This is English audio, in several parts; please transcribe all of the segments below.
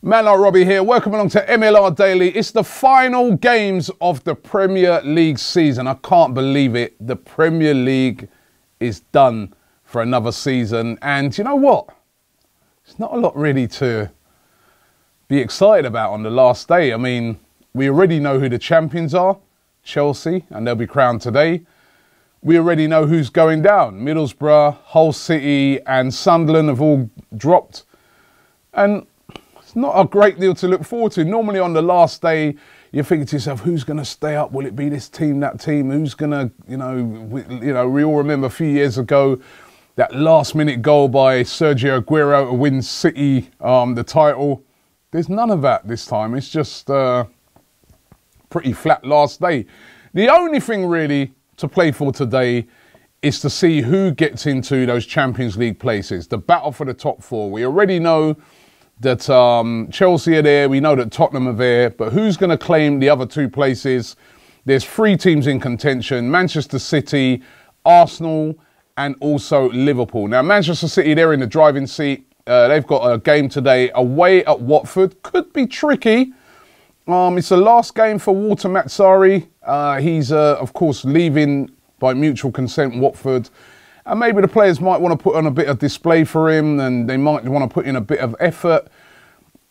Man like Robbie here, welcome along to MLR Daily. It's the final games of the Premier League season. I can't believe it. The Premier League is done for another season. And you know what? It's not a lot really to be excited about on the last day. I mean, we already know who the champions are, Chelsea, and they'll be crowned today. We already know who's going down. Middlesbrough, Hull City and Sunderland have all dropped. And not a great deal to look forward to. Normally on the last day, you're thinking to yourself, who's going to stay up? Will it be this team, that team? Who's going to, we all remember a few years ago, that last minute goal by Sergio Aguero to win City the title. There's none of that this time. It's just pretty flat last day. The only thing really to play for today is to see who gets into those Champions League places. The battle for the top four. We already know that Chelsea are there, we know that Tottenham are there, but who's going to claim the other two places? There's three teams in contention, Manchester City, Arsenal, and also Liverpool. Now, Manchester City, they're in the driving seat. They've got a game today away at Watford. Could be tricky. It's the last game for Walter Mazzarri. He's, of course, leaving by mutual consent Watford. And maybe the players might want to put on a bit of display for him, and they might want to put in a bit of effort.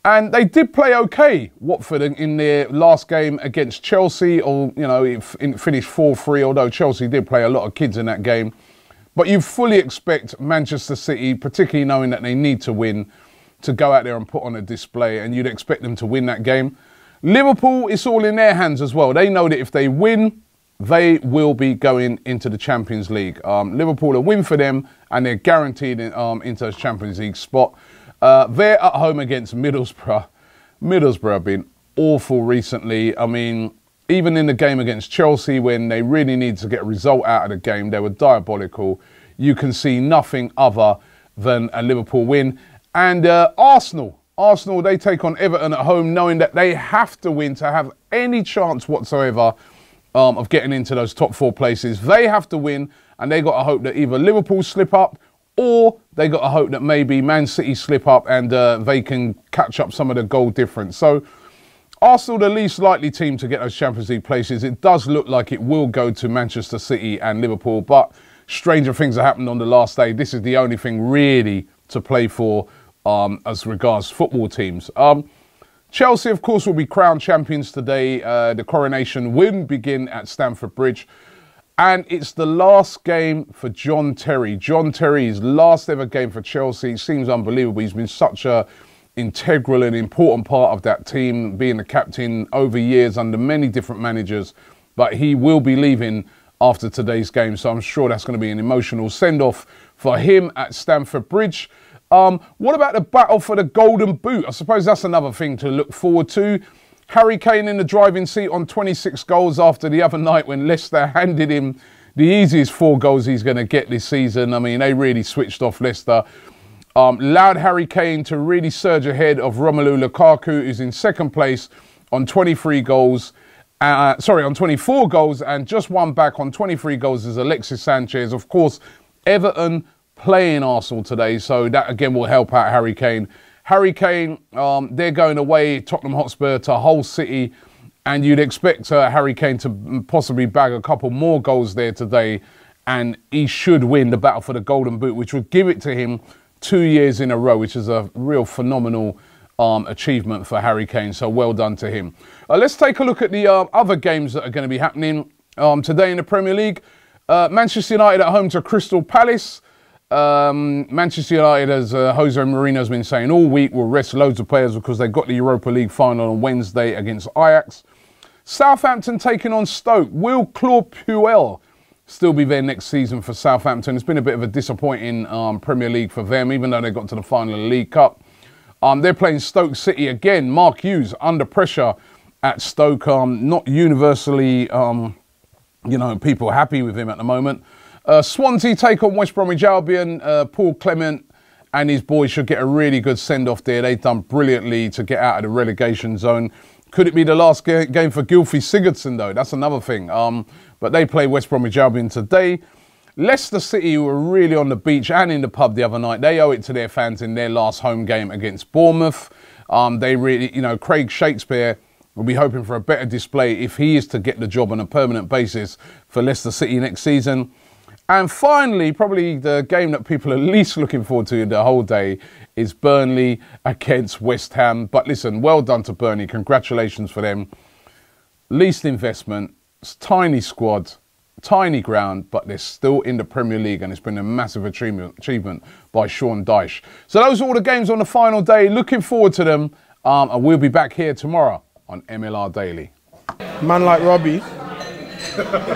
And they did play okay, Watford, in their last game against Chelsea. Or, it finished 4-3, although Chelsea did play a lot of kids in that game. But you fully expect Manchester City, particularly knowing that they need to win, to go out there and put on a display. And you'd expect them to win that game. Liverpool, it's all in their hands as well. They know that if they win, they will be going into the Champions League. Liverpool, a win for them, and they're guaranteed into a Champions League spot. They're at home against Middlesbrough. Middlesbrough have been awful recently. I mean, even in the game against Chelsea, when they really need to get a result out of the game, they were diabolical. You can see nothing other than a Liverpool win. And Arsenal, they take on Everton at home, knowing that they have to win to have any chance whatsoever of getting into those top four places. They have to win, and they got to hope that either Liverpool slip up, or they got to hope that maybe Man City slip up and they can catch up some of the goal difference. So Arsenal, the least likely team to get those Champions League places. It does look like it will go to Manchester City and Liverpool, but stranger things have happened on the last day. This is the only thing really to play for as regards football teams. Chelsea, of course, will be crowned champions today. The coronation will begin at Stamford Bridge. And it's the last game for John Terry. John Terry's last ever game for Chelsea. It seems unbelievable. He's been such an integral and important part of that team, being the captain over years under many different managers. But he will be leaving after today's game. So I'm sure that's going to be an emotional send-off for him at Stamford Bridge. What about the battle for the Golden Boot? I suppose that's another thing to look forward to. Harry Kane in the driving seat on 26 goals after the other night when Leicester handed him the easiest 4 goals he's going to get this season. I mean, they really switched off Leicester. Allowed Harry Kane to really surge ahead of Romelu Lukaku, who's in second place on 23 goals. On 24 goals, and just one back on 23 goals is Alexis Sanchez. Of course, Everton playing Arsenal today, so that again will help out Harry Kane. Harry Kane, they're going away, Tottenham Hotspur to Hull City, and you'd expect Harry Kane to possibly bag a couple more goals there today, and he should win the battle for the Golden Boot, which would give it to him 2 years in a row, which is a real phenomenal achievement for Harry Kane, so well done to him. Let's take a look at the other games that are going to be happening today in the Premier League. Manchester United at home to Crystal Palace. Manchester United, as Jose Mourinho has been saying all week, will rest loads of players because they got the Europa League final on Wednesday against Ajax. Southampton taking on Stoke. Will Claude Puel still be there next season for Southampton? It's been a bit of a disappointing Premier League for them, even though they got to the final of the League Cup. They're playing Stoke City again. Mark Hughes under pressure at Stoke. Not universally, people happy with him at the moment. Swansea take on West Bromwich Albion. Paul Clement and his boys should get a really good send-off there. They've done brilliantly to get out of the relegation zone. Could it be the last game for Gylfi Sigurdsson, though? That's another thing. But they play West Bromwich Albion today. Leicester City, who were really on the beach and in the pub the other night, they owe it to their fans in their last home game against Bournemouth. They really, you know, Craig Shakespeare will be hoping for a better display if he is to get the job on a permanent basis for Leicester City next season. And finally, probably the game that people are least looking forward to the whole day is Burnley against West Ham. But listen, well done to Burnley. Congratulations for them. Least investment, tiny squad, tiny ground, but they're still in the Premier League, and it's been a massive achievement by Sean Dyche. So those are all the games on the final day. Looking forward to them, and we'll be back here tomorrow on MLR Daily. Man like Robbie.